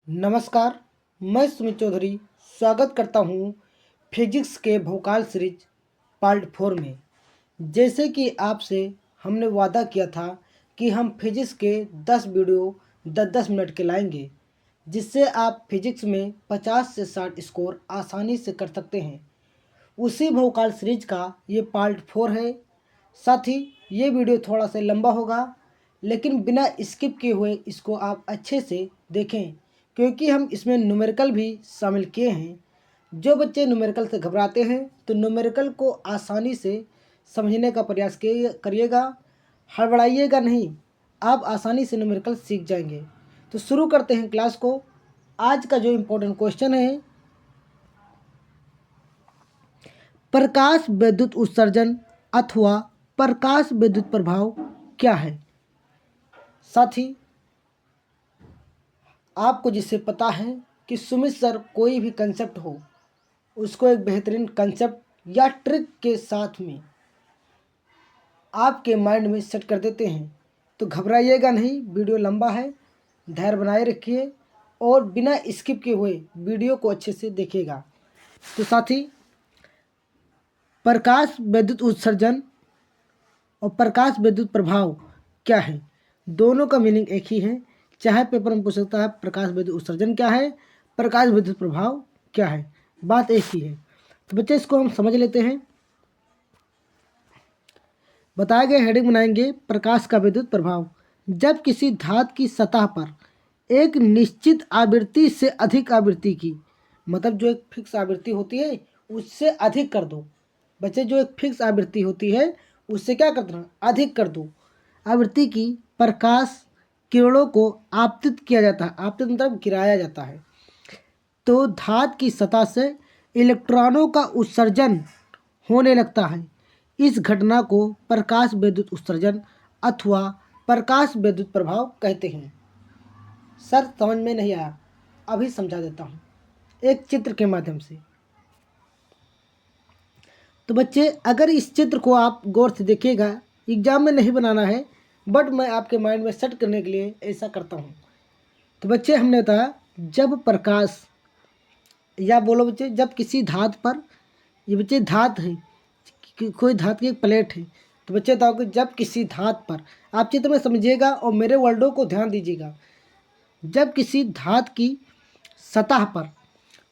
नमस्कार, मैं सुमित चौधरी स्वागत करता हूँ फिजिक्स के भौकाल सीरीज पार्ट 4 में। जैसे कि आपसे हमने वादा किया था कि हम फिजिक्स के 10 वीडियो 10-10 मिनट के लाएंगे, जिससे आप फिजिक्स में 50 से 60 स्कोर आसानी से कर सकते हैं। उसी भौकाल सीरीज का ये पार्ट 4 है। साथ ही ये वीडियो थोड़ा सा लंबा होगा, लेकिन बिना स्किप किए हुए इसको आप अच्छे से देखें, क्योंकि हम इसमें न्यूमेरिकल भी शामिल किए हैं। जो बच्चे न्यूमेरिकल से घबराते हैं तो न्यूमेरिकल को आसानी से समझने का प्रयास करिएगा, हड़बड़ाइएगा नहीं, आप आसानी से न्यूमेरिकल सीख जाएंगे। तो शुरू करते हैं क्लास को। आज का जो इम्पोर्टेंट क्वेश्चन है, प्रकाश विद्युत उत्सर्जन अथवा प्रकाश विद्युत प्रभाव क्या है। साथ ही आपको जिससे पता है कि सुमित सर कोई भी कंसेप्ट हो उसको एक बेहतरीन कंसेप्ट या ट्रिक के साथ में आपके माइंड में सेट कर देते हैं, तो घबराइएगा नहीं। वीडियो लंबा है, धैर्य बनाए रखिए और बिना स्किप किए हुए वीडियो को अच्छे से देखिएगा। तो साथी, प्रकाश विद्युत उत्सर्जन और प्रकाश विद्युत प्रभाव क्या है, दोनों का मीनिंग एक ही है। चाहे पेपर में पूछ सकता है प्रकाश विद्युत उत्सर्जन क्या है, प्रकाश विद्युत प्रभाव क्या है, बात एक ही है। तो बच्चे इसको हम समझ लेते हैं। बताए गए हेडिंग बनाएंगे प्रकाश का विद्युत प्रभाव। जब किसी धातु की सतह पर एक निश्चित आवृत्ति से अधिक आवृत्ति की, मतलब जो एक फिक्स आवृत्ति होती है उससे अधिक कर दो। बच्चे, जो एक फिक्स आवृत्ति होती है उससे क्या कर दो, अधिक कर दो आवृत्ति की प्रकाश किरणों को आपतित किया जाता है। आपतित मतलब गिराया जाता है। तो धातु की सतह से इलेक्ट्रॉनों का उत्सर्जन होने लगता है। इस घटना को प्रकाश विद्युत उत्सर्जन अथवा प्रकाश विद्युत प्रभाव कहते हैं। सर समझ में नहीं आया, अभी समझा देता हूँ एक चित्र के माध्यम से। तो बच्चे, अगर इस चित्र को आप गौर से देखिएगा, एग्जाम में नहीं बनाना है, बट मैं आपके माइंड में सेट करने के लिए ऐसा करता हूँ। तो बच्चे, हमने बताया जब प्रकाश, या बोलो बच्चे, जब किसी धातु पर, ये बच्चे धातु है, कोई धातु की एक प्लेट है। तो बच्चे बताओ कि जब किसी धातु पर, आप चित्र में समझिएगा और मेरे वर्डों को ध्यान दीजिएगा। जब किसी धातु की सतह पर,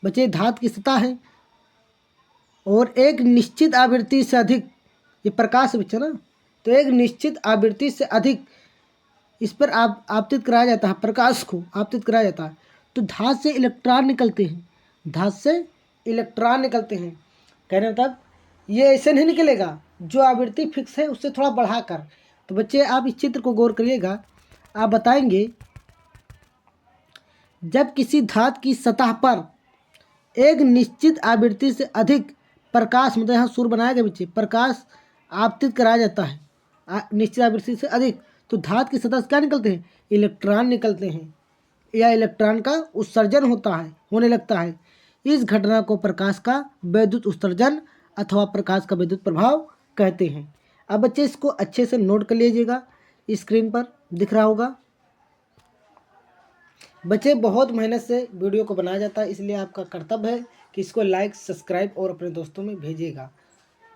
बच्चे धातु की सतह है और एक निश्चित आवृत्ति से अधिक, ये प्रकाश है बच्चे ना, तो एक निश्चित आवृत्ति से अधिक इस पर आपतित कराया जाता है, प्रकाश को आपतित कराया जाता है। तो धातु से इलेक्ट्रॉन निकलते हैं, धातु से इलेक्ट्रॉन निकलते हैं। कहने मतलब ये ऐसे नहीं निकलेगा, जो आवृत्ति फिक्स है उससे थोड़ा बढ़ाकर। तो बच्चे, आप इस चित्र को गौर करिएगा। आप बताएंगे जब किसी धातु की सतह पर एक निश्चित आवृत्ति से अधिक प्रकाश, मतलब यहाँ सूर्य बनाया गया बच्चे, प्रकाश आपतित कराया जाता है निश्चित आवृत्ति से अधिक, तो धातु की सतह से क्या निकलते हैं, इलेक्ट्रॉन निकलते हैं, या इलेक्ट्रॉन का उत्सर्जन होने लगता है। इस घटना को प्रकाश का विद्युत उत्सर्जन अथवा प्रकाश का विद्युत प्रभाव कहते हैं। अब बच्चे इसको अच्छे से नोट कर लीजिएगा, स्क्रीन पर दिख रहा होगा। बच्चे, बहुत मेहनत से वीडियो को बनाया जाता है, इसलिए आपका कर्तव्य है कि इसको लाइक, सब्सक्राइब और अपने दोस्तों में भेजिएगा,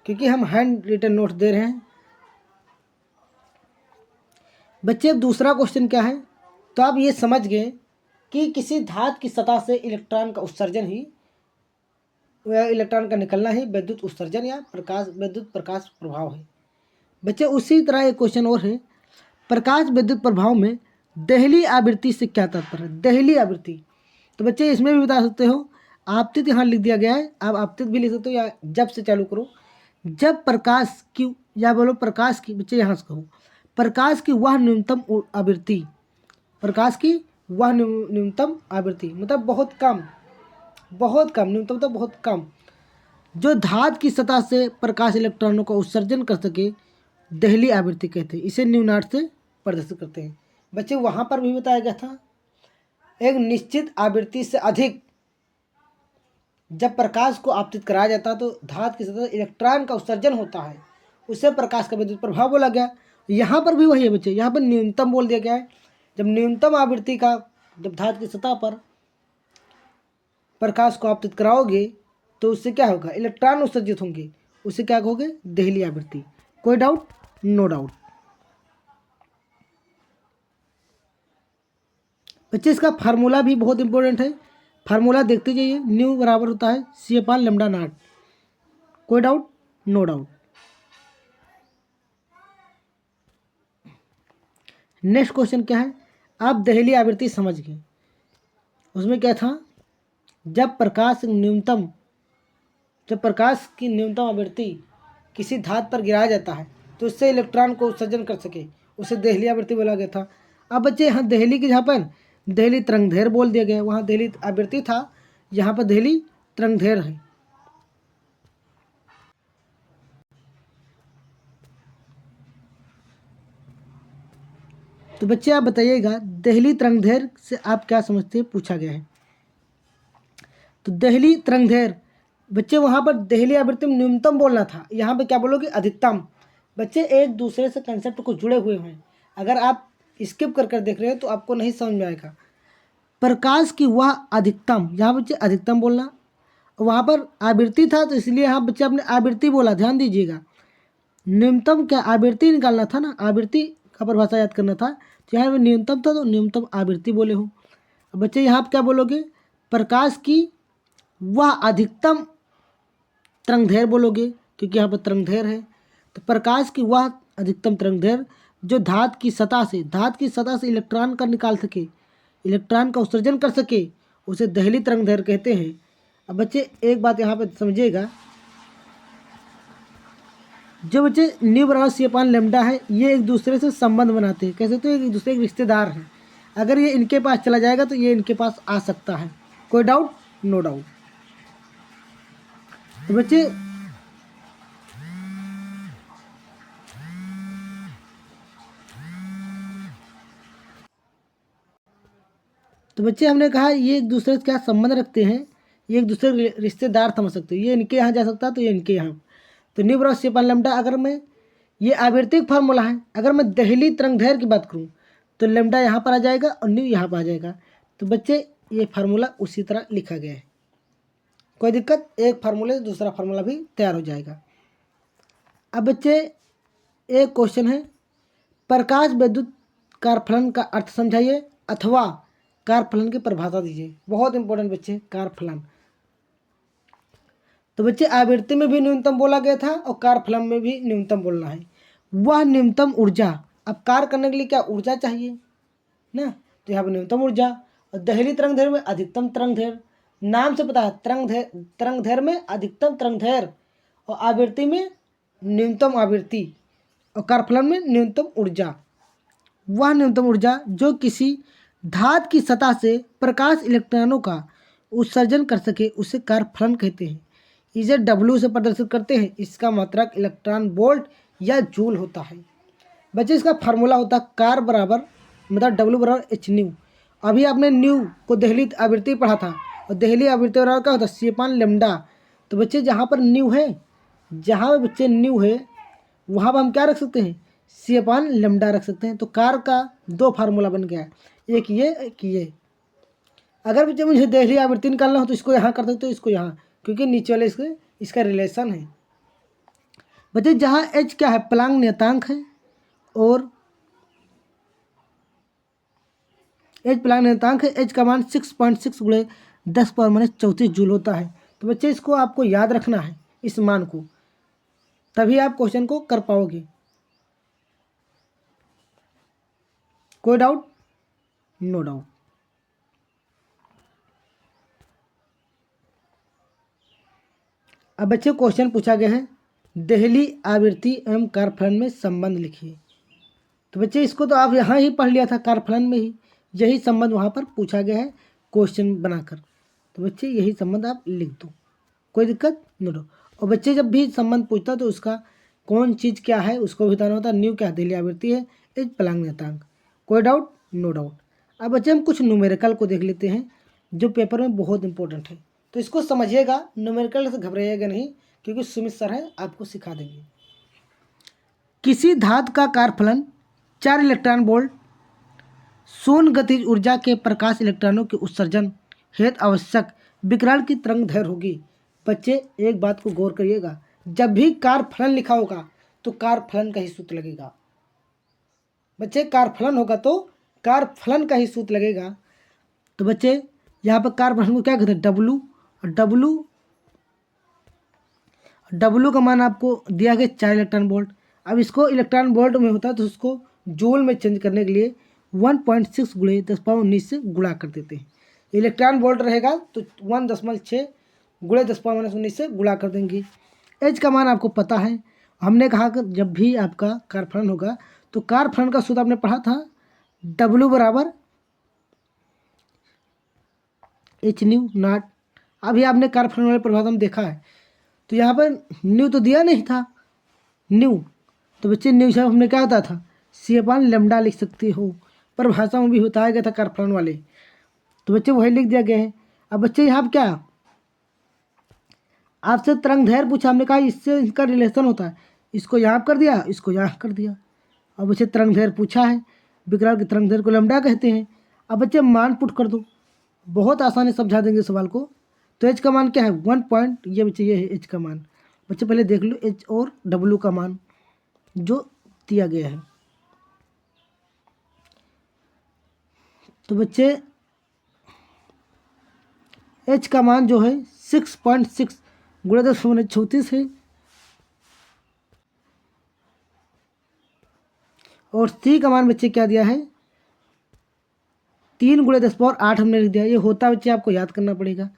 क्योंकि हम हैंड रिटन नोट दे रहे हैं। बच्चे, अब दूसरा क्वेश्चन क्या है, तो आप ये समझ गए कि किसी धातु की सतह से इलेक्ट्रॉन का उत्सर्जन ही, इलेक्ट्रॉन का निकलना ही विद्युत उत्सर्जन या विद्युत प्रकाश प्रभाव है। बच्चे, उसी तरह एक क्वेश्चन और है, प्रकाश विद्युत प्रभाव में देहली आवृत्ति से क्या तात्पर्य है। देहली आवृत्ति, तो बच्चे इसमें भी बता सकते हो, आपतित यहाँ लिख दिया गया है, आप आपतित भी लिख सकते हो, या जब से चालू करो। जब प्रकाश की, या बोलो प्रकाश की, बच्चे यहाँ से कहो प्रकाश की वह न्यूनतम आवृत्ति, प्रकाश की वह न्यूनतम आवृत्ति मतलब बहुत कम, न्यूनतम तो बहुत कम, जो धातु की सतह से प्रकाश इलेक्ट्रॉनों का उत्सर्जन कर सके, देहली आवृत्ति कहते हैं। इसे न्यूनार्थ से प्रदर्शित करते हैं। बच्चे, वहाँ पर भी बताया गया था एक निश्चित आवृत्ति से अधिक जब प्रकाश को आपतित कराया जाता है तो धातु की सतह इलेक्ट्रॉन का उत्सर्जन होता है, उसे प्रकाश का विद्युत प्रभाव बोला गया। यहाँ पर भी वही है बच्चे, यहाँ पर न्यूनतम बोल दिया गया है। जब न्यूनतम आवृत्ति का, जब धातु की सतह पर प्रकाश को आपतित कराओगे तो उससे क्या होगा, इलेक्ट्रॉन उत्सर्जित होंगे, उसे क्या कहोगे, देहली आवृत्ति। कोई डाउट, नो डाउट। बच्चे इसका फार्मूला भी बहुत इंपॉर्टेंट है, फार्मूला देखते जाइए, न्यू बराबर होता है C/λ0। कोई doubt, no doubt. Next question क्या है, आप देहली आवृत्ति समझ गए, उसमें क्या था, जब प्रकाश की न्यूनतम आवृत्ति किसी धातु पर गिराया जाता है तो उससे इलेक्ट्रॉन को उत्सर्जन कर सके, उसे देहली आवृत्ति बोला गया था। अब बच्चे यहाँ देहली की जहाँ पर देहली तरंगदैर्घ्य बोल दिया गया, वहाँ देहली आवृत्ति था, यहाँ पर देहली तरंगदैर्घ्य है। तो बच्चे आप बताइएगा देहली तरंगदैर्घ्य से आप क्या समझते हैं, पूछा गया है। तो देहली तरंगदैर्घ्य बच्चे, वहाँ पर देहली आवृत्ति में न्यूनतम बोलना था, यहाँ पे क्या बोलोगे, अधिकतम। बच्चे एक दूसरे से कंसेप्ट को जुड़े हुए हैं, अगर आप स्किप कर कर देख रहे हैं तो आपको नहीं समझ में आएगा। प्रकाश की वह अधिकतम, यहाँ बच्चे अधिकतम बोलना, वहाँ पर आवृत्ति था तो इसलिए यहाँ बच्चे आपने आवृत्ति बोला, ध्यान दीजिएगा। न्यूनतम क्या, आवृत्ति निकालना था ना, आवृत्ति का परिभाषा याद करना था, तो यहाँ न्यूनतम था तो न्यूनतम आवृत्ति बोले हो। अब बच्चे यहाँ आप क्या बोलोगे, प्रकाश की वह अधिकतम तरंगदैर्घ्य बोलोगे, क्योंकि यहाँ पर तरंगदैर्घ्य है। तो प्रकाश की वह अधिकतम तरंगदैर्घ्य जो धातु की सतह से इलेक्ट्रॉन का निकाल सके, इलेक्ट्रॉन का उत्सर्जन कर सके, उसे देहली तरंगदैर्घ्य कहते हैं। अब बच्चे एक बात यहाँ पे समझिएगा, जो बच्चे न्यू बराबर C/λ है, ये एक दूसरे से संबंध बनाते हैं, कैसे, तो एक दूसरे के रिश्तेदार हैं। अगर ये इनके पास चला जाएगा तो ये इनके पास आ सकता है। कोई डाउट, नो डाउट। तो बच्चे हमने कहा ये एक दूसरे से क्या संबंध रखते हैं, ये एक दूसरे के रिश्तेदार समझ सकते हो, ये इनके यहाँ जा सकता है तो ये इनके यहाँ। तो न्यू बराबर C/λ, अगर मैं, ये आवर्तिक फार्मूला है, अगर मैं देहली तरंगदैर्घ्य की बात करूँ तो लैम्डा यहाँ पर आ जाएगा और न्यू यहाँ पर आ जाएगा। तो बच्चे ये फार्मूला उसी तरह लिखा गया है, कोई दिक्कत, एक फार्मूले से दूसरा फार्मूला भी तैयार हो जाएगा। अब बच्चे एक क्वेश्चन है, प्रकाश विद्युत कारफलन का अर्थ समझाइए अथवा कारफलन की परिभाषा दीजिए। बहुत इंपॉर्टेंट बच्चे, कारफलन। तो बच्चे आवृत्ति में भी न्यूनतम बोला गया था और कारफलन में भी न्यूनतम बोलना है। वह न्यूनतम ऊर्जा, अब कार्य करने के लिए क्या ऊर्जा चाहिए ना, तो यहाँ पर न्यूनतम ऊर्जा। और देहली तरंगदैर्घ्य में अधिकतम तरंगदैर्घ्य, नाम से पता है, तरंगदैर्घ्य में अधिकतम तरंगदैर्घ्य और आवृत्ति में न्यूनतम आवृत्ति और कारफलन में न्यूनतम ऊर्जा। वह न्यूनतम ऊर्जा जो किसी धातु की सतह से प्रकाश इलेक्ट्रॉनों का उत्सर्जन कर सके, उसे कारफलन कहते हैं। इसे W से प्रदर्शित करते हैं, इसका मात्रक इलेक्ट्रॉन वोल्ट या जूल होता है। बच्चे इसका फार्मूला होता है कार बराबर, मतलब W बराबर h²। अभी आपने न्यू को देहली आवृत्ति पढ़ा था, और देहली आवृत्ति बराबर क्या होता है, C/λ। तो बच्चे जहाँ पर न्यू है, जहाँ पर बच्चे न्यू है वहाँ पर हम क्या रख सकते हैं, C/λ रख सकते हैं। तो कार का दो फार्मूला बन गया, एक ये एक ये। अगर बच्चे मुझे देहली आवृत्ति निकालना हो तो इसको यहाँ कर सकते हो, इसको यहाँ, क्योंकि नीचे वाले इसका रिलेशन है। बच्चे जहाँ h क्या है, प्लांक नियतांक है, और h प्लांक नियतांक है, h का मान 6.6 × 10⁻34 जूल होता है। तो बच्चे इसको आपको याद रखना है, इस मान को, तभी आप क्वेश्चन को कर पाओगे। कोई डाउट, नो डाउट। अब बच्चे क्वेश्चन पूछा गया है, देहली आवृत्ति एवं कारफलन में संबंध लिखिए। तो बच्चे इसको तो आप यहाँ ही पढ़ लिया था, कारफलन में ही यही संबंध वहाँ पर पूछा गया है क्वेश्चन बनाकर। तो बच्चे यही संबंध आप लिख दो, कोई दिक्कत, नो डाउट। और बच्चे जब भी संबंध पूछता तो उसका कौन चीज़ क्या है उसको भी बताना होता है। न्यू क्या देहली आवृत्ति है, h प्लांक नियतांक। कोई डाउट, नो डाउट। अब बच्चे हम कुछ न्यूमेरिकल को देख लेते हैं जो पेपर में बहुत इंपॉर्टेंट है, तो इसको समझिएगा, न्यूमेरिकल से घबराइएगा नहीं, क्योंकि सुमित सर है, आपको सिखा देंगे। किसी धातु का कारफलन 4 इलेक्ट्रॉन वोल्ट शून्य गतिज ऊर्जा के प्रकाश इलेक्ट्रॉनों के उत्सर्जन हेतु आवश्यक विकर्ण की तरंग दैर्घ्य होगी। बच्चे एक बात को गौर करिएगा, जब भी कार फलन लिखा होगा तो कार फलन का ही सूत्र लगेगा। बच्चे कार फलन होगा तो कार फलन का ही सूत्र लगेगा। तो बच्चे यहाँ पर कार फलन को क्या कहते हैं, डब्लू। और डब्लू का मान आपको दिया गया 4 इलेक्ट्रॉन वोल्ट। अब इसको इलेक्ट्रॉन वोल्ट में होता है तो उसको जूल में चेंज करने के लिए 1.6 गुणे 10⁻19 से गुणा कर देते हैं। इलेक्ट्रॉन वोल्ट रहेगा तो 1.6 गुणे 10⁻19 से गुणा कर देंगे। एच का मान आपको पता है। हमने कहा कि जब भी आपका कारफलन होगा तो कारफलन का सूत्र आपने पढ़ा था, डब्लू बराबर एच न्यू नॉट। अभी आपने कारफलन वाले परिभाषा में देखा है तो यहाँ पर न्यू तो दिया नहीं था, न्यू तो बच्चे न्यू से हमने क्या होता था, c/λ लिख सकते हो। परिभाषा में भी बताया गया था कारफलन वाले, तो बच्चे वही लिख दिया गया है। अब बच्चे यहाँ क्या आपसे तरंग दैर्घ्य पूछा, हमने कहा इससे इसका रिलेशन होता है, इसको यहाँ कर दिया, इसको यहाँ कर दिया। अब बच्चे तरंग दैर्घ्य पूछा है, विकर्ण की तरंग दैर्घ्य को लैम्डा कहते हैं। अब बच्चे मान पुट कर दो, बहुत आसानी समझा देंगे सवाल को। तो एच का मान क्या है 1 पॉइंट, ये बच्चे ये है एच का मान। बच्चे पहले देख लो एच और डब्लू का मान जो दिया गया है। तो बच्चे एच का मान जो है 6.6 गुणे 10⁻34 है। और सी का मान बच्चे क्या दिया है 3 गुणे 10⁸ हमने लिख दिया। ये होता बच्चे आपको याद करना पड़ेगा।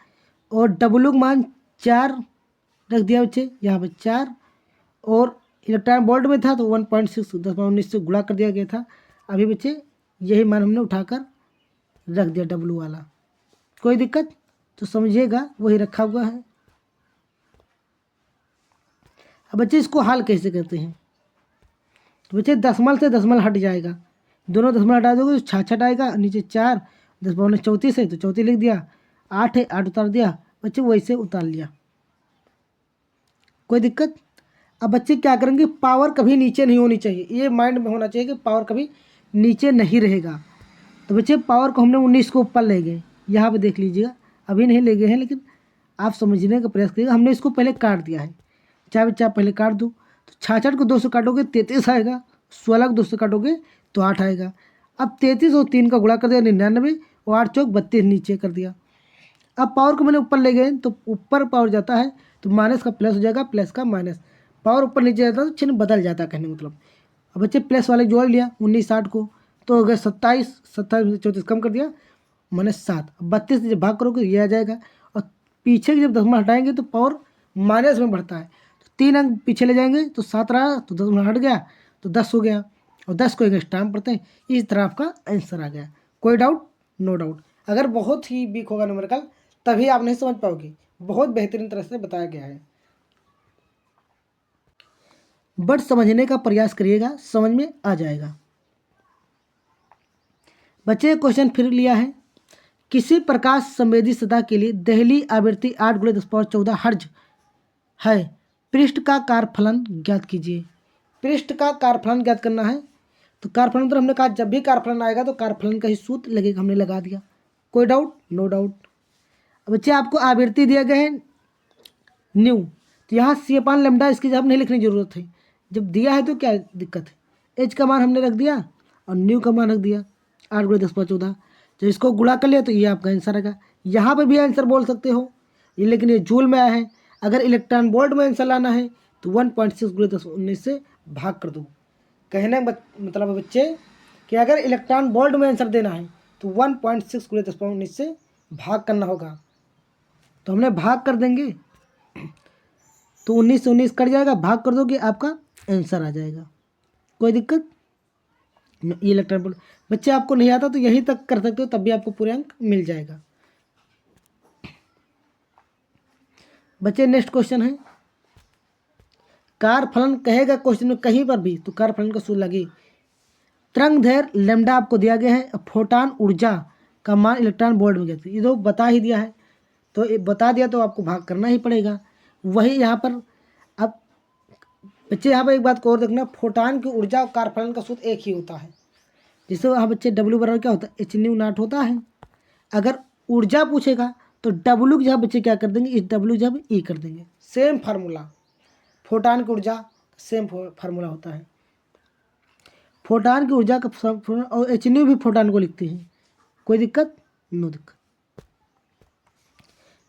और डब्लू का मान 4 रख दिया बच्चे यहाँ पर 4, और इलेक्ट्रॉन वोल्ट में था तो 1.6 10⁻19 से गुणा कर दिया गया था। अभी बच्चे यही मान हमने उठाकर रख दिया डब्लू वाला। कोई दिक्कत तो समझिएगा, वही रखा हुआ है। अब बच्चे इसको हल कैसे करते हैं, तो बच्चे दशमलव से दशमलव हट जाएगा, दोनों दशमलव हटा दोगे तो 66 आएगा, नीचे 4 10⁻34 है तो 34 लिख दिया, 8 है 8 उतार दिया, बच्चे वैसे उतार लिया। कोई दिक्कत। अब बच्चे क्या करेंगे, पावर कभी नीचे नहीं होनी चाहिए, ये माइंड में होना चाहिए कि पावर कभी नीचे नहीं रहेगा। तो बच्चे पावर को हमने 19 को ऊपर ले गए, यहाँ पे देख लीजिएगा, अभी नहीं ले गए हैं लेकिन आप समझने का प्रयास करिएगा। हमने इसको पहले काट दिया है, चाहे बच्चा पहले काट दो। तो 66 को 2 से काटोगे 33 आएगा, 16 को 2 से काटोगे तो 8 आएगा। अब 33 और 3 का गुणा कर दिया 99, और 8 चौक 32 नीचे कर दिया। अब पावर को मैंने ऊपर ले गए तो ऊपर पावर जाता है तो माइनस का प्लस हो जाएगा, प्लस का माइनस, पावर ऊपर नीचे जाता है तो चिन्ह बदल जाता है कहने का मतलब। अब बच्चे प्लस वाले जोड़ लिया 19 60 को तो हो गया 27, 27 में 34 कम कर दिया -7। 32 से जब भाग करोगे ये आ जाएगा, और पीछे जब दशमलव हटाएंगे तो पावर माइनस में बढ़ता है, तो 3 अंक पीछे ले जाएंगे तो 7 रहा, तो दशमलव हट गया तो 10 हो गया, और 10 को एक स्टाम्प पढ़ते हैं। इस तरह आपका आंसर आ गया। कोई डाउट? No doubt. अगर बहुत ही वीक होगा न्यूमेरिकल तभी आप नहीं समझ पाओगे, बहुत बेहतरीन तरह से बताया गया है। बट समझने का प्रयास करिएगा, समझ में आ जाएगा। बच्चे क्वेश्चन फिर लिया है, किसी प्रकाश संवेदी सतह के लिए दहली आवृत्ति 8 × 10⁻14 हर्ज है, पृष्ठ का कारफलन ज्ञात कीजिए। पृष्ठ का कारफलन ज्ञात करना है तो कारफलन तो हमने कहा जब भी कारफलन आएगा तो कारफलन का ही सूत्र लगेगा, हमने लगा दिया। कोई डाउट? No doubt. अब बच्चे आपको आवृत्ति दिया गया है न्यू, तो यहाँ c/λ इसकी जब नहीं लिखने की जरूरत है, जब दिया है तो क्या दिक्कत है। एच का मान हमने रख दिया और न्यू का मान रख दिया 8 × 10⁻14। जब इसको गुणा कर लिया तो ये आपका आंसर आएगा। यहाँ पर भी आंसर बोल सकते हो ये, लेकिन ये जूल में आया है। अगर इलेक्ट्रॉन वोल्ट में आंसर लाना है तो 1.6 × 10⁻19 से भाग कर दो। कहने मतलब है बच्चे कि अगर इलेक्ट्रॉन वोल्ट में आंसर देना है तो 1.6 × 10⁻19 से भाग करना होगा। तो हमने भाग कर देंगे तो 19 से 19 कट जाएगा, भाग कर दोगे आपका आंसर आ जाएगा। कोई दिक्कत? ये इलेक्ट्रॉन वोल्ट बच्चे आपको नहीं आता तो यहीं तक कर सकते हो, तब भी आपको पूरे अंक मिल जाएगा। बच्चे नेक्स्ट क्वेश्चन है, कारफलन कहेगा क्वेश्चन में कहीं पर भी तो कारफलन का सूत्र लगे। तरंग दैर्घ्य लैम्डा आपको दिया गया है, फोटॉन ऊर्जा का मान इलेक्ट्रॉन वोल्ट में कहते हैं, ये तो बता ही दिया है, तो ये बता दिया तो आपको भाग करना ही पड़ेगा। वही यहाँ पर अब बच्चे यहाँ पर एक बात को और देखना, फोटॉन की ऊर्जा और कारफलन का सूत्र एक ही होता है। जैसे वहाँ बच्चे W बराबर क्या होता है, h न्यू नॉट होता है। अगर ऊर्जा पूछेगा तो डब्ल्यू की जगह बच्चे क्या कर देंगे, इस डब्ल्यू जब ई कर देंगे। सेम फार्मूला, फोटान की ऊर्जा सेम फार्मूला होता है, फोटान की ऊर्जा का फार्मूला, और एच न्यू भी फोटान को लिखते हैं, कोई दिक्कत, नो दिक्कत।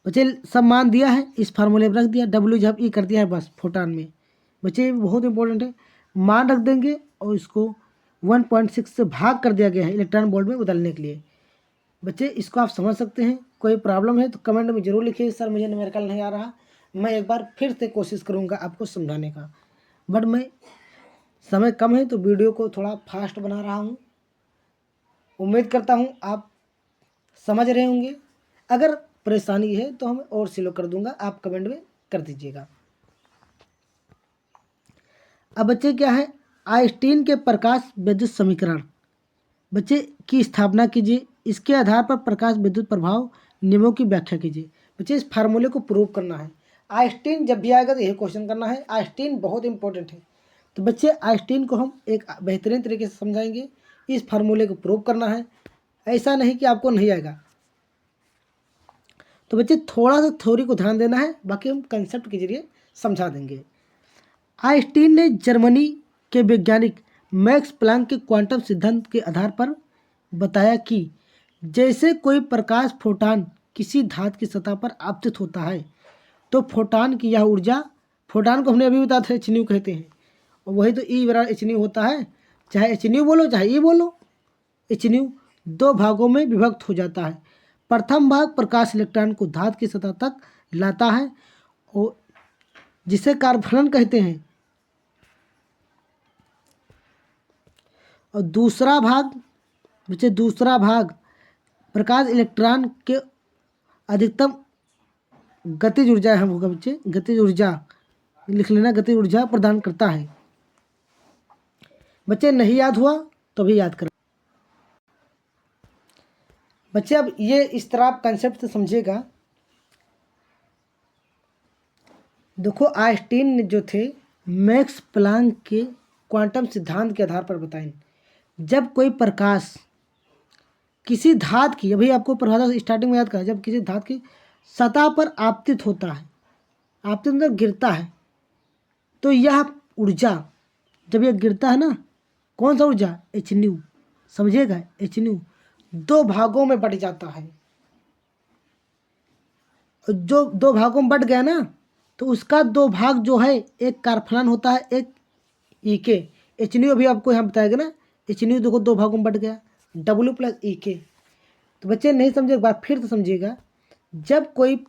बच्चे सब मान दिया है, इस फार्मूले में रख दिया, डब्ल्यू जब ई कर दिया है बस फोटान में। बच्चे बहुत इंपॉर्टेंट है, मान रख देंगे और इसको 1.6 से भाग कर दिया गया है इलेक्ट्रॉन वोल्ट में बदलने के लिए। बच्चे इसको आप समझ सकते हैं, कोई प्रॉब्लम है तो कमेंट में ज़रूर लिखिए, सर मुझे न्यूमेरिकल नहीं आ रहा। मैं एक बार फिर से कोशिश करूँगा आपको समझाने का, बट मैं समय कम है तो वीडियो को थोड़ा फास्ट बना रहा हूँ। उम्मीद करता हूँ आप समझ रहे होंगे, अगर परेशानी है तो हम और स्लो कर दूंगा, आप कमेंट में कर दीजिएगा। अब बच्चे क्या है, आइंस्टीन के प्रकाश विद्युत समीकरण बच्चे की स्थापना कीजिए, इसके आधार पर प्रकाश विद्युत प्रभाव नियमों की व्याख्या कीजिए। बच्चे इस फार्मूले को प्रूव करना है, आइंस्टीन जब भी आएगा तो यही क्वेश्चन करना है, आइंस्टीन बहुत इंपॉर्टेंट है। तो बच्चे आइंस्टीन को हम एक बेहतरीन तरीके से समझाएंगे, इस फार्मूले को प्रूव करना है, ऐसा नहीं कि आपको नहीं आएगा। तो बच्चे थोड़ा सा थ्योरी को ध्यान देना है, बाकी हम कंसेप्ट के जरिए समझा देंगे। आइंस्टीन ने जर्मनी के वैज्ञानिक मैक्स प्लांक के क्वांटम सिद्धांत के आधार पर बताया कि जैसे कोई प्रकाश फोटान किसी धातु की सतह पर आपतित होता है तो फोटान की यह ऊर्जा, फोटान को हमने अभी बताया था एच न्यू कहते हैं, और वही तो ई बराबर एच न्यू होता है, चाहे एच न्यू बोलो चाहे ई बोलो। एच न्यू दो भागों में विभक्त हो जाता है, प्रथम भाग प्रकाश इलेक्ट्रॉन को धातु की सतह तक लाता है और जिसे कार्बन कहते हैं, और दूसरा भाग प्रकाश इलेक्ट्रॉन के अधिकतम गतिज ऊर्जा है, होगा बच्चे गतिज ऊर्जा लिख लेना, गतिज ऊर्जा प्रदान करता है। बच्चे नहीं याद हुआ तो भी याद करें। बच्चे अब ये इस तरह आप कंसेप्ट से समझिएगा। देखो आइंस्टीन ने जो थे मैक्स प्लांक के क्वांटम सिद्धांत के आधार पर बताएं, जब कोई प्रकाश किसी धातु की, अभी आपको परिभाषा स्टार्टिंग में याद करा, जब किसी धातु की सतह पर आपतित होता है, आपतित मतलब गिरता है, तो यह ऊर्जा जब यह गिरता है ना, कौन सा ऊर्जा, एच न्यू, समझिएगा एच न्यू दो भागों में बट जाता है, और जो दो भागों में बट गया ना तो उसका दो भाग जो है, एक कारफलन होता है, एक ई के। एच न्यू अभी आपको यहाँ बताएगा ना, एच न्यू देखो दो भागों में बट गया, डब्ल्यू प्लस ई के। तो बच्चे नहीं समझे एक बार फिर तो समझिएगा, जब कोई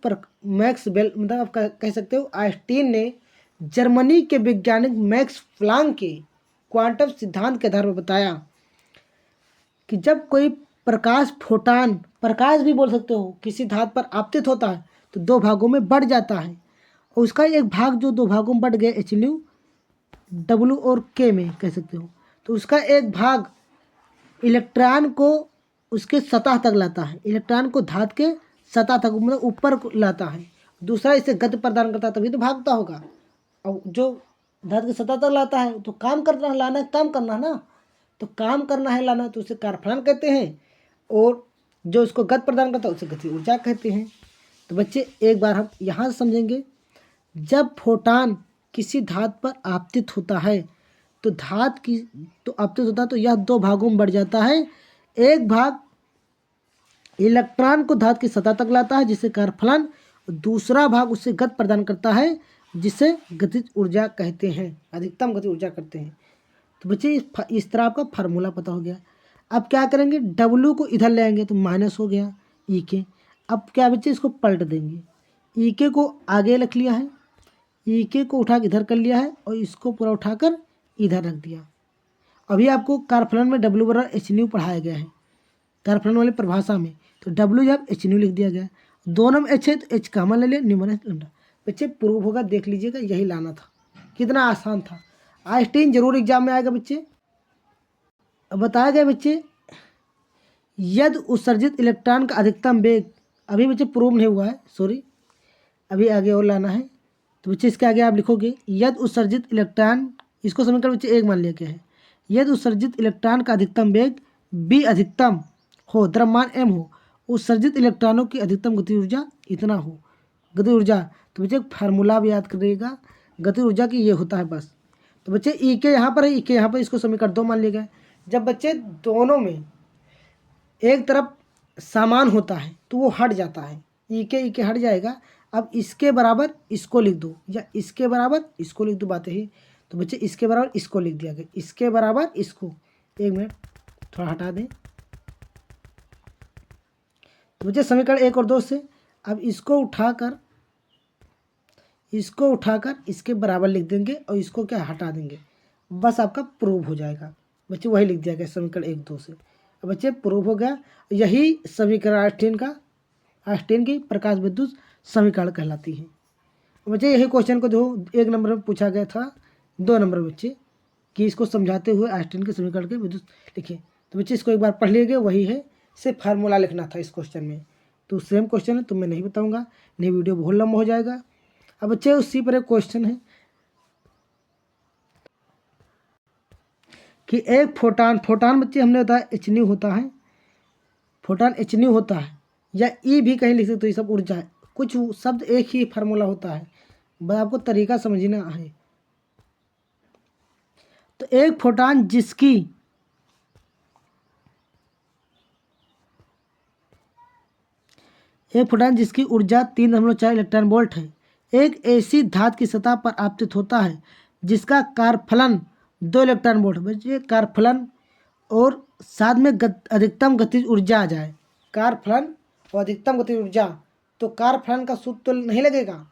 मैक्स बेल मतलब आप कह सकते हो आइंस्टीन ने जर्मनी के वैज्ञानिक मैक्स प्लांक के क्वांटम सिद्धांत के आधार पर बताया कि जब कोई प्रकाश फोटान, प्रकाश भी बोल सकते हो, किसी धातु पर आपतित होता है तो दो भागों में बढ़ जाता है, और उसका एक भाग जो दो भागों में बढ़ गया एच न्यू डब्ल्यू और के में कह सकते हो, तो उसका एक भाग इलेक्ट्रॉन को उसके सतह तक लाता है, इलेक्ट्रॉन को धातु के सतह तक मतलब ऊपर लाता है, दूसरा इसे गति प्रदान करता है, तभी तो भागता होगा। और जो धातु की सतह तक लाता है तो काम करना है, लाना है, काम करना है ना, तो काम करना है लाना, तो उसे कारफलन कहते हैं, और जो उसको गति प्रदान करता है उसे गति ऊर्जा कहते हैं। तो बच्चे एक बार हम यहाँ से समझेंगे, जब फोटान किसी धातु पर आपतित होता है तो धातु की तो आपतित होता है तो यह दो भागों में बढ़ जाता है, एक भाग इलेक्ट्रॉन को धातु की सतह तक लाता है जिसे कारफलन, दूसरा भाग उसे गति प्रदान करता है जिसे गतिज ऊर्जा कहते हैं, अधिकतम गति ऊर्जा कहते हैं। तो बच्चे इस तरह आपका फार्मूला पता हो गया। अब क्या करेंगे, डब्ल्यू को इधर ले आएंगे तो माइनस हो गया ई के। अब क्या बच्चे इसको पलट देंगे, ई के को आगे रख लिया है, ई के को उठा के इधर कर लिया है और इसको पूरा उठाकर इधर रख दिया। अभी आपको कारफलन में डब्ल्यू बराबर एच न्यू पढ़ाया गया है, कारफलन वाली परिभाषा में, तो डब्ल्यू जब एच न्यू लिख दिया गया, दोनों में एच है तो एच कॉमन ले लिया, न्यूमरस लैम्डा। बच्चे प्रूव होगा, देख लीजिएगा, यही लाना था, कितना आसान था। आइंस्टीन जरूर एग्जाम में आएगा बच्चे। अब बताया गया बच्चे, यदि उत्सर्जित इलेक्ट्रॉन का अधिकतम वेग, अभी बच्चे प्रूव नहीं हुआ है, सॉरी, अभी आगे और लाना है। तो बच्चे इसके आगे आप लिखोगे, यदि उत्सर्जित इलेक्ट्रॉन, इसको समीकरण बच्चे एक मान लिया क्या है, यदि उत्सर्जित इलेक्ट्रॉन का अधिकतम वेग बी अधिकतम हो, द्रव्यमान एम हो उत्सर्जित इलेक्ट्रॉनों की अधिकतम गतिज ऊर्जा इतना हो। गतिज ऊर्जा तो बच्चे फार्मूला भी याद करिएगा, गतिज ऊर्जा की ये होता है बस। तो बच्चे ई के यहाँ पर है, ई के यहाँ पर, इसको समीकरण 2 मान लिया गया। जब बच्चे दोनों में एक तरफ समान होता है तो वो हट जाता है, ई के हट जाएगा। अब इसके बराबर इसको लिख दो या इसके बराबर इसको लिख दो, बातें ही। तो बच्चे इसके बराबर इसको लिख दिया गया, इसके बराबर इसको, एक मिनट थोड़ा हटा दें। तो बच्चे समीकरण 1 और 2 से अब इसको उठाकर इसके बराबर लिख देंगे और इसको क्या हटा देंगे, बस आपका प्रूव हो जाएगा। बच्चे वही लिख दिया गया समीकरण 1 2 से। अब बच्चे प्रूव हो गया। यही समीकरण आइंस्टीन की प्रकाश विद्युत समीकरण कहलाती है। बच्चे यही क्वेश्चन को जो 1 नंबर में पूछा गया था 2 नंबर बच्चे कि इसको समझाते हुए आइंस्टीन के समीकरण के विद्युत लिखिए। तो बच्चे इसको एक बार पढ़ लीजिए, वही है, सिर्फ फार्मूला लिखना था इस क्वेश्चन में। तो सेम क्वेश्चन है, तो मैं नहीं बताऊंगा, नहीं वीडियो बहुत लंबा हो जाएगा। अब बच्चे उसी पर एक क्वेश्चन है कि एक फोटान बच्चे हमने बताया एच न्यू होता है, फोटान एच न्यू होता है या ई भी कहीं लिख सकते, तो ये सब ऊर्जा है। कुछ शब्द एक ही फार्मूला होता है, बस आपको तरीका समझना है। तो एक फोटान जिसकी ऊर्जा 3.4 इलेक्ट्रॉन वोल्ट है, एक ऐसी धातु की सतह पर आपतित होता है जिसका कारफलन 2 इलेक्ट्रॉन वोल्ट। बच्चे कारफलन और साथ में अधिकतम गतिज ऊर्जा आ जाए, कारफलन और अधिकतम गतिज ऊर्जा, तो कारफलन का सूत्र तो नहीं लगेगा।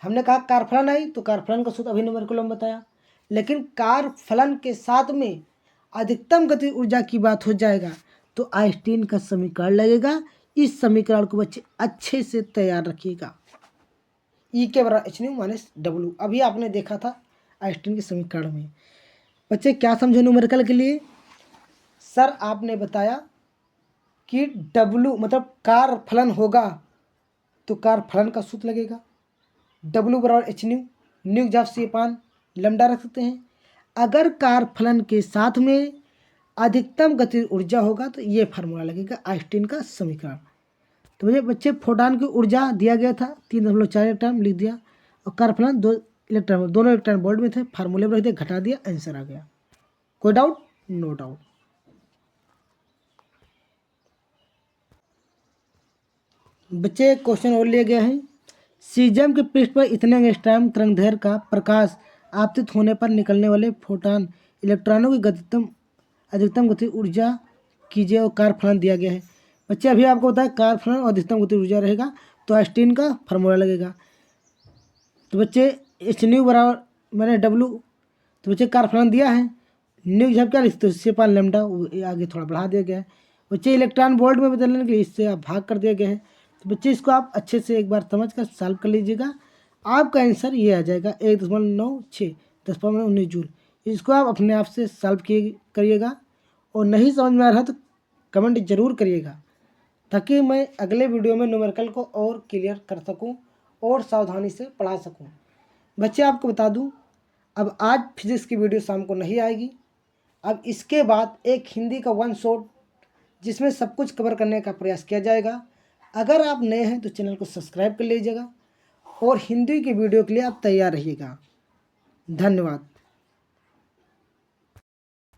हमने कहा कारफलन आई तो कारफलन का सूत्र अभी नंबर को बताया, लेकिन कारफलन के साथ में अधिकतम गतिज ऊर्जा की बात हो जाएगा तो आइंस्टीन का समीकरण लगेगा। इस समीकरण को बच्चे अच्छे से तैयार रखिएगा। ई के बराबर एच न्यू माइनस डब्ल्यू, अभी आपने देखा था आइंस्टीन के समीकरण में। बच्चे क्या समझो न्यूमेरिकल के लिए, सर आपने बताया कि डब्ल्यू मतलब कारफलन होगा तो कारफलन का सूत्र लगेगा, डब्ल्यू बराबर एच न्यू, न्यू जब सी पान लैम्डा रख सकते हैं। अगर कारफलन के साथ में अधिकतम गतिज ऊर्जा होगा तो ये फार्मूला लगेगा आइंस्टीन का समीकरण। तो मुझे बच्चे फोटान की ऊर्जा दिया गया था 3.4 इलेक्ट्रॉन लिख दिया, और कारफलन 2 इलेक्ट्रॉन, दोनों इलेक्ट्रॉन वोल्ट में थे, फार्मूले में रख दिया, घटा दिया, आंसर आ गया। कोई डाउट? No doubt. बच्चे क्वेश्चन और लिए गए हैं, सीजियम के पृष्ठ पर इतने एंगस्ट्रॉम तरंगदैर्घ्य का प्रकाश आपतित होने पर निकलने वाले फोटान इलेक्ट्रॉनों की अधिकतम गति ऊर्जा कीजिए और कारफलन दिया गया है। बच्चे अभी आपको बताया कारफलन और अधिकतम गति ऊर्जा रहेगा तो आइंस्टीन का फार्मूला लगेगा। तो बच्चे एच न्यू बराबर मैंने डब्ल्यू, तो बच्चे कारफलन दिया है, न्यू जब क्या लिखते हो सेपान लैम्डा, आगे थोड़ा बढ़ा दिया गया है। बच्चे इलेक्ट्रॉन वोल्ट में बदलने के लिए इससे आप भाग कर दिया गया है। तो बच्चे इसको आप अच्छे से एक बार समझ कर सॉल्व कर लीजिएगा, आपका आंसर ये आ जाएगा 1.96 10⁻19 जूल। इसको आप अपने आप से सॉल्व करिएगा, और नहीं समझ में आ रहा तो कमेंट जरूर करिएगा, ताकि मैं अगले वीडियो में न्यूमेरिकल को और क्लियर कर सकूं और सावधानी से पढ़ा सकूं। बच्चे आपको बता दूं, अब आज फिजिक्स की वीडियो शाम को नहीं आएगी। अब इसके बाद एक हिंदी का 1 शॉट जिसमें सब कुछ कवर करने का प्रयास किया जाएगा। अगर आप नए हैं तो चैनल को सब्सक्राइब कर लीजिएगा और हिंदी की वीडियो के लिए आप तैयार रहिएगा। धन्यवाद।